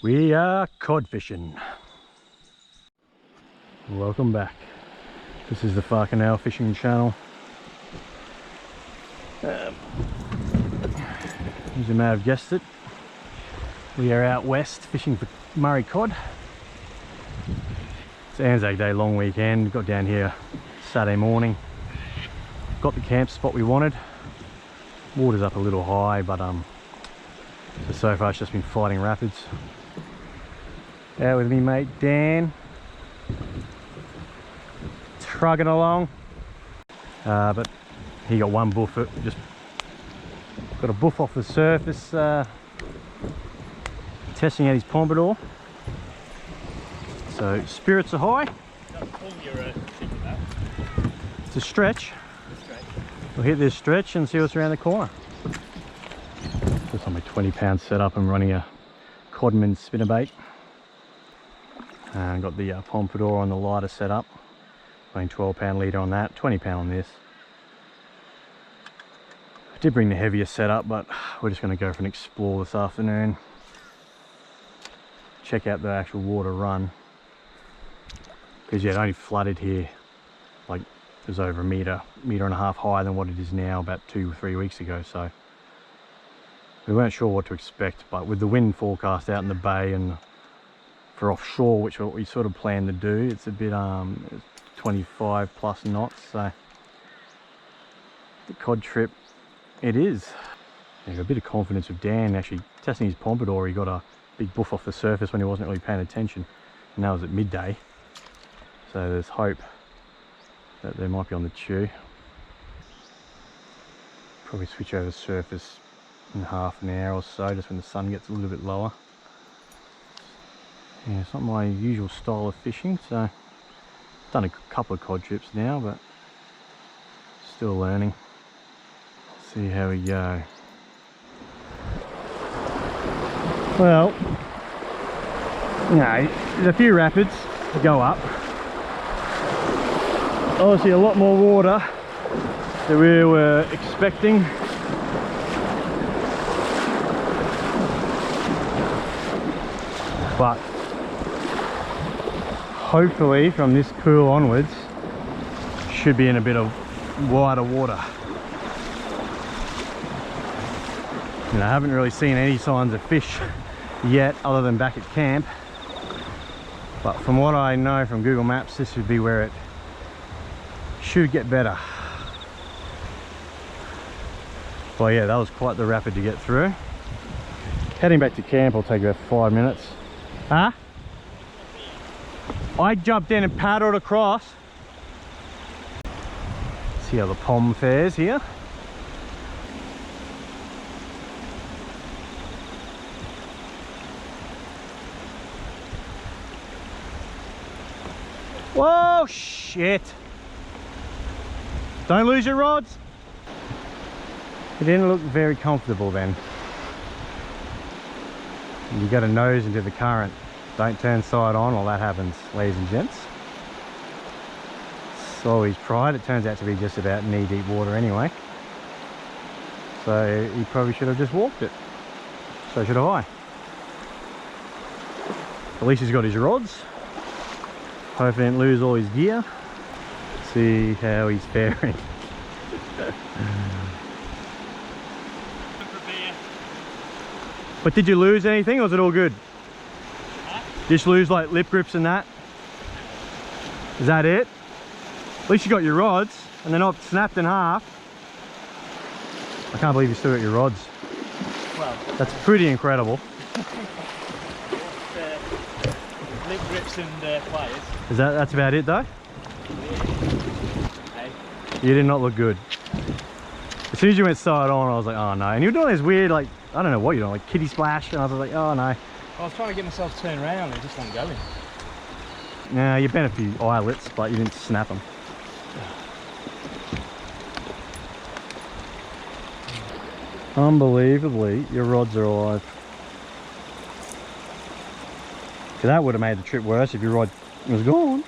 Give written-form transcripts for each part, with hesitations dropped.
We are cod fishing. Welcome back. This is the Far Canal Fishing Channel. As you may have guessed it, we are out west fishing for Murray cod. It's Anzac Day long weekend. Got down here Saturday morning. Got the camp spot we wanted. Water's up a little high, but so far it's just been fighting rapids. Out with me mate Dan, trugging along, but he got one buff, just got a buff off the surface, testing out his pompadour. So spirits are high. It's a stretch. We'll hit this stretch and see what's around the corner. Just on my 20-pound setup, I'm running a Codman spinnerbait. Got the pompadour on the lighter setup, running 12-pound leader on that, 20-pound on this. I did bring the heavier setup, but we're just going to go for an explore this afternoon. Check out the actual water run. Because yeah, it only flooded here, like it was over a metre and a half higher than what it is now about 2 or 3 weeks ago. So we weren't sure what to expect, but with the wind forecast out in the bay and for offshore, which is what we sort of planned to do, it's a bit 25 plus knots, so the cod trip it is. Yeah, got a bit of confidence with Dan actually testing his pompadour. He got a big buff off the surface when he wasn't really paying attention, and that was at midday, so there's hope that they might be on the chew. Probably switch over the surface in half an hour or so, just when the sun gets a little bit lower. Yeah, it's not my usual style of fishing, so I've done a couple of cod trips now, but still learning. See how we go. Well, you know, there's a few rapids to go up. Obviously a lot more water than we were expecting. But hopefully from this pool onwards should be in a bit of wider water. And I haven't really seen any signs of fish yet other than back at camp, but from what I know from Google Maps, this would be where it should get better. Well, yeah, that was quite the rapid to get through. Heading back to camp will take about 5 minutes. Huh? I jumped in and paddled across. See how the pom fares here. Whoa, shit. Don't lose your rods. It didn't look very comfortable then. You got to nose into the current. Don't turn side on while that happens, ladies and gents. So he's tried. It turns out to be just about knee-deep water anyway. So he probably should have just walked it. So should have I. At least he's got his rods. Hope he didn't lose all his gear. See how he's faring. But did you lose anything, or was it all good? Huh? Just lose like lip grips and that? Is that it? At least you got your rods and they're not snapped in half. I can't believe you still got your rods. Well, that's pretty incredible. Lip grips and pliers. That's about it though? Hey. You did not look good. As soon as you went side on, I was like, oh no. And you were doing this weird, like, I don't know what you're doing, like kiddie splash, and I was like, oh no. I was trying to get myself turned around and it just wasn't going. Nah, you bent a few eyelets, but you didn't snap them. Unbelievably, your rods are alive. That would have made the trip worse if your rod was gone.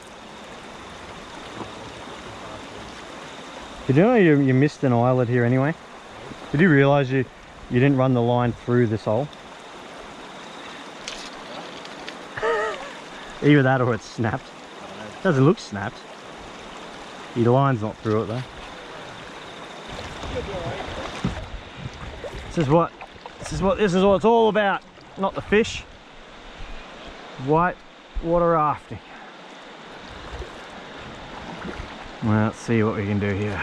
Did you know you missed an eyelet here anyway? Did you realise you didn't run the line through this hole? Either that or it's snapped. Doesn't look snapped. Your line's not through it though. This is what it's all about. Not the fish. White water rafting. Well, let's see what we can do here.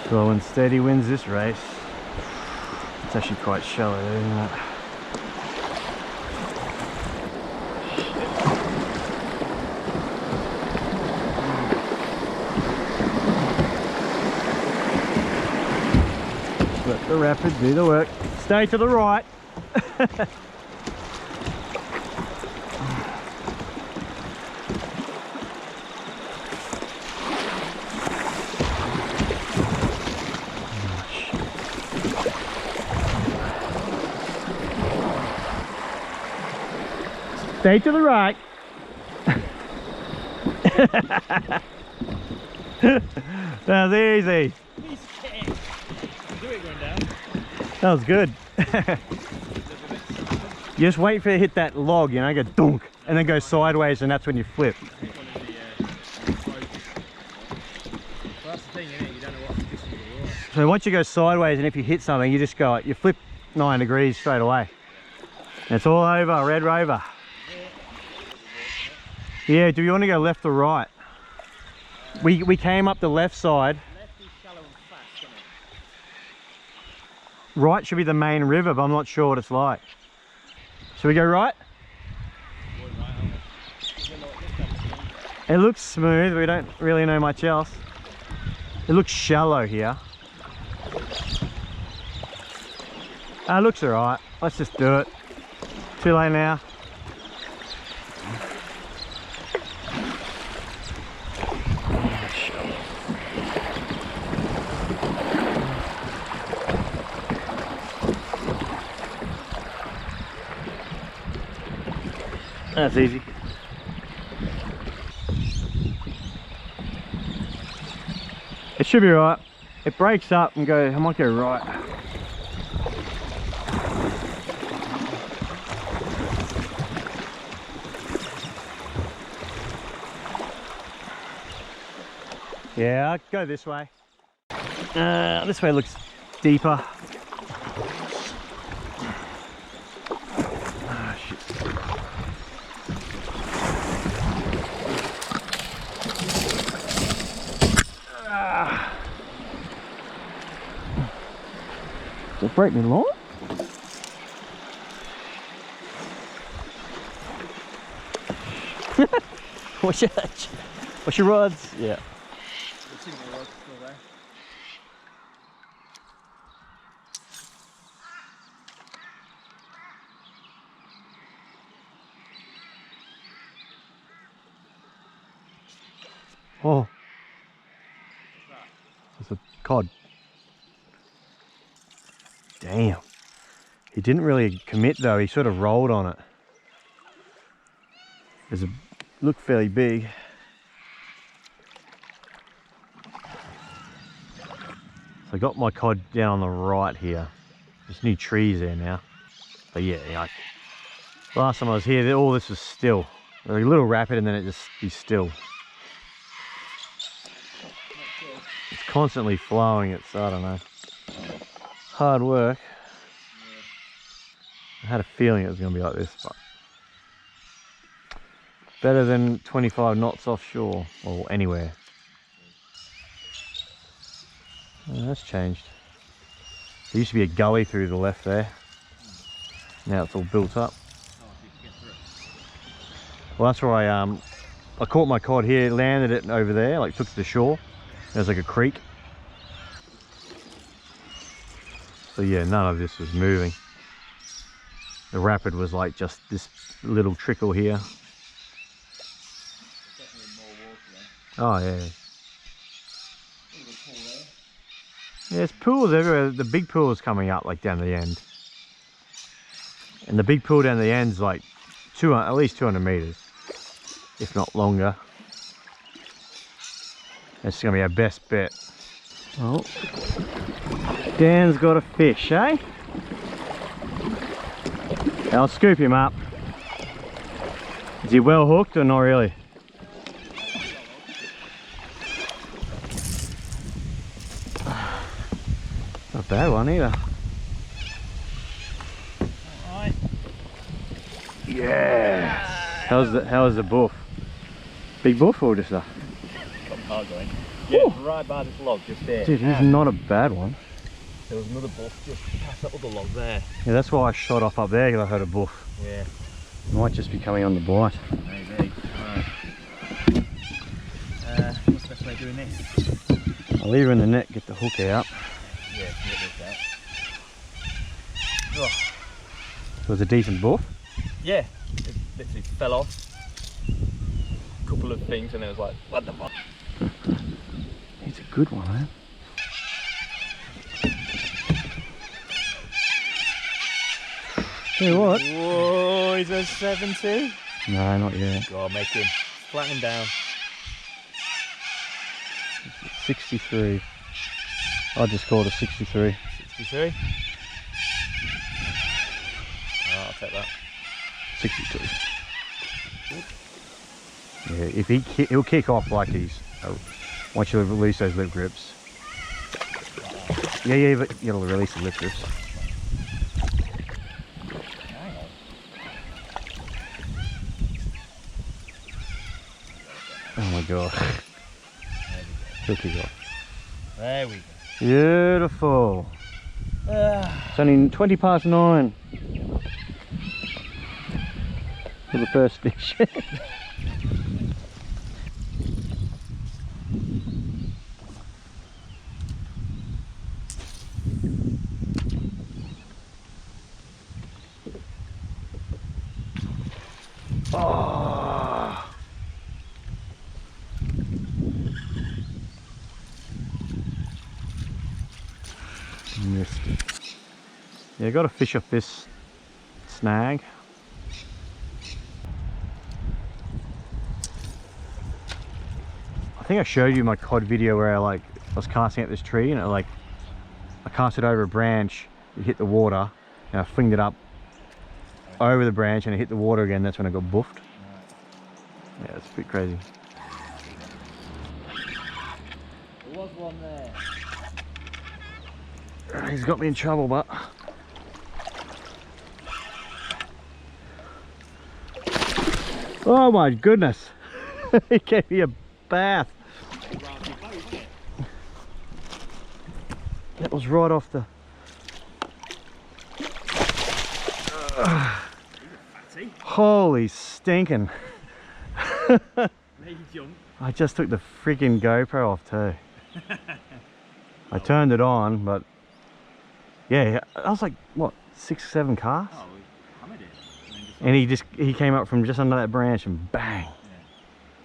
Slow and steady wins this race. It's actually quite shallow, isn't it? Let the rapid do the work. Stay to the right. Stay to the right. That was easy. That was good. You just wait for it to hit that log, you know, go dunk, and then go sideways, and that's when you flip. So once you go sideways, and if you hit something, you just go, you flip 9 degrees straight away. And it's all over, Red Rover. Yeah, do you want to go left or right? We came up the left side. Left is shallow and fast, isn't it? Right should be the main river, but I'm not sure what it's like. Should we go right? It looks smooth, we don't really know much else. It looks shallow here. It looks alright, let's just do it. Too late now. That's easy. It should be right. It breaks up and go, I might go right. Yeah, I'll go this way. This way looks deeper. Don't break me line. What's your rods? Yeah. Oh, it's a cod. Damn. He didn't really commit though, he sort of rolled on it. There's a look fairly big. So I got my cod down on the right here. There's new trees there now. But yeah, last time I was here, all this was still. A little rapid and then it just be still. It's constantly flowing, it's, I don't know. Hard work. I had a feeling it was going to be like this, but better than 25 knots offshore or anywhere. Oh, that's changed. There used to be a gully through the left there. Now it's all built up. Well, that's where I caught my cod here, landed it over there, like took it to the shore. There's like a creek. So yeah, none of this was moving. The rapid was like just this little trickle here. Oh yeah. Yeah, there's pools everywhere. The big pool is coming up like down the end. And the big pool down the end's like at least 200 meters, if not longer. It's gonna be our best bet. Oh, Dan's got a fish, eh? I'll scoop him up. Is he well hooked or not really? Not a bad one either. Alright. Yeah. How's the buff? Big buff or just a? Got the hard going. Yeah, right by this log just there. Dude, he's not a bad one. There was another buff just past that other log there. Yeah, that's why I shot off up there because I heard a buff. Yeah. Might just be coming on the bite. Maybe. Alright. What's the best way of doing this? I'll leave her in the net, get the hook out. Yeah, get this out. It was a decent buff. Yeah, it literally fell off. A couple of things and it was like, what the fuck? He's a good one, eh? Tell you what. Whoa, he's a 7-2. No, not yet. Go on, make him. Flatten him down. 63. I just called a 63. 63. Oh, I'll take that. 62. Yeah, if he'll kick off like he's once you release those lip grips. Yeah, but you gotta release the lip grips. Oh my god. He'll kick off. There we go. Beautiful. It's only 20 past 9 for the first fish. Oh. Missed it. Yeah, got to fish off this snag. I think I showed you my cod video where I was casting at this tree and I cast it over a branch, it hit the water, and I flinged it up over the branch and it hit the water again. That's when I got buffed. Yeah, it's a bit crazy. There was one there. He's got me in trouble, but oh my goodness. He gave me a bath. That was right off the holy stinking. I just took the freaking GoPro off too. I turned it on, but yeah, I was like, what, 6-7 casts? Oh, we hammered it. And he came up from just under that branch and bang. Yeah.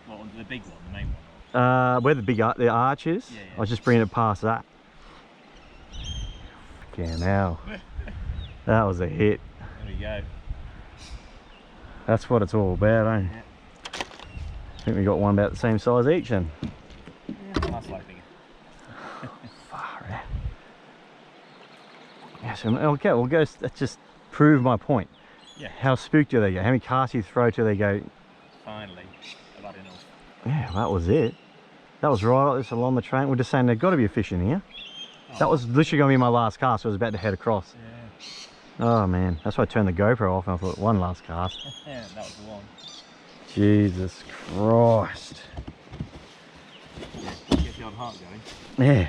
What, under the big one, the main one? Where the arch is. Yeah, yeah. I was just bringing it past that. Freaking hell. That was a hit. There we go. That's what it's all about, eh? Yeah. I think we got one about the same size each then. Yeah, that's like bigger. Far out. Yeah, so okay, we'll go. Let's just prove my point. Yeah. How spooked do they get? How many casts you throw till they go? Finally, I've had enough. Yeah, that was it. That was right like this along the train. We're just saying there's got to be a fish in here. Oh. That was literally going to be my last cast. So I was about to head across. Yeah. Oh man, that's why I turned the GoPro off and I thought one last cast. Yeah, that was the one. Jesus Christ. Yeah, get the odd heart going. Yeah.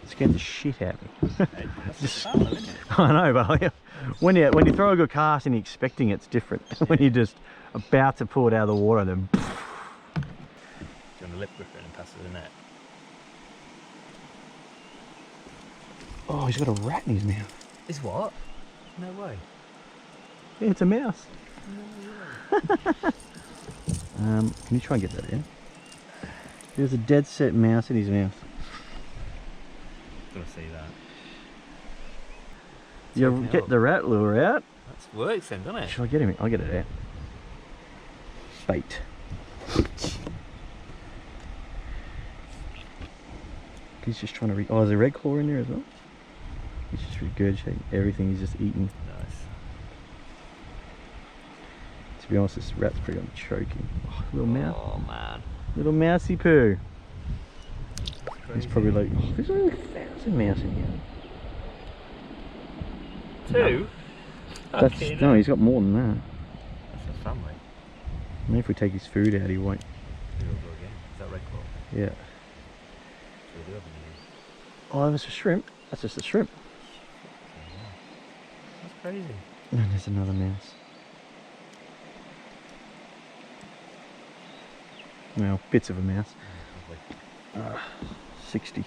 Scared the shit out of me. Hey, that's just about, isn't it? I know, but when you throw a good cast and you're expecting it's different. When you're just about to pull it out of the water and then Do you want a lip gripper and pass it the net? oh, he's got a rat in his mouth. Is what? No way. Yeah, it's a mouse. Can you try and get that in? There's a dead set mouse in his mouth. Gotta see that. You get the rat lure out. That works then, doesn't it? Shall I get him? I'll get it out. Bait. He's just trying to oh, there's a red claw in there as well. He's just regurgitating everything he's just eating. Nice. To be honest, this rat's pretty much choking. Oh, little mouse. Oh man. Little mousey poo. He's Crazy. probably like, oh, there's only 1,000 mouse in here. 2? That's, Okay, no, he's got more than that. That's a family. Maybe if we take his food out, he won't. Here we'll go again. Is that red claw? Yeah. So we do have an ear. Oh, that's a shrimp. That's just a shrimp. That's crazy. And there's another mouse. Well, bits of a mouse. 60.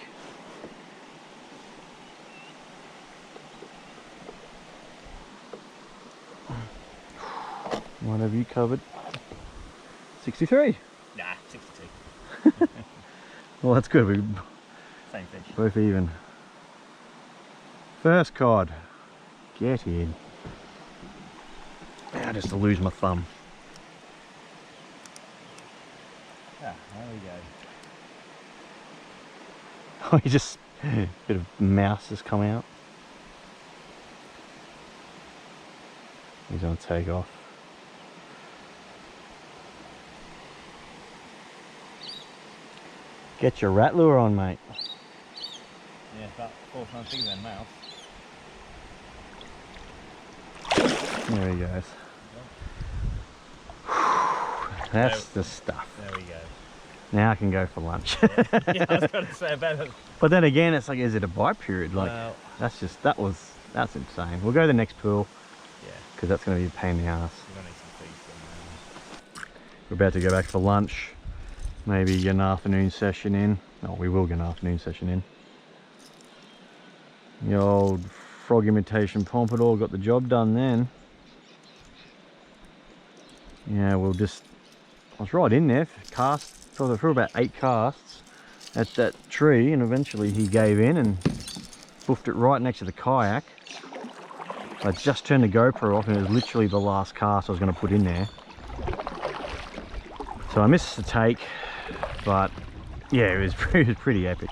What have you covered? 63. Nah, 62. Well, that's good. We're Same fish. both even. First cod. Get in. Ah, just to lose my thumb. Ah, there we go. Oh, he just a bit of mouse has come out. He's gonna take off. Get your rat lure on, mate. Yeah, about 4 times bigger than a mouse. There he goes. That's the stuff. There we go. Now I can go for lunch. Yeah, I was going to say about it. But then again, it's like, is it a bite period? Like, Well, that's insane. We'll go to the next pool yeah, because that's going to be a pain in the ass. we're going to need some feed. We're about to go back for lunch. Maybe get an afternoon session in. Oh, we will get an afternoon session in. The old frog imitation pompadour got the job done then. Yeah, we'll just, I was right in there, cast for about 8 casts at that tree, and eventually he gave in and boofed it right next to the kayak. I just turned the GoPro off and it was literally the last cast I was going to put in there. So I missed the take, but yeah, it was pretty epic.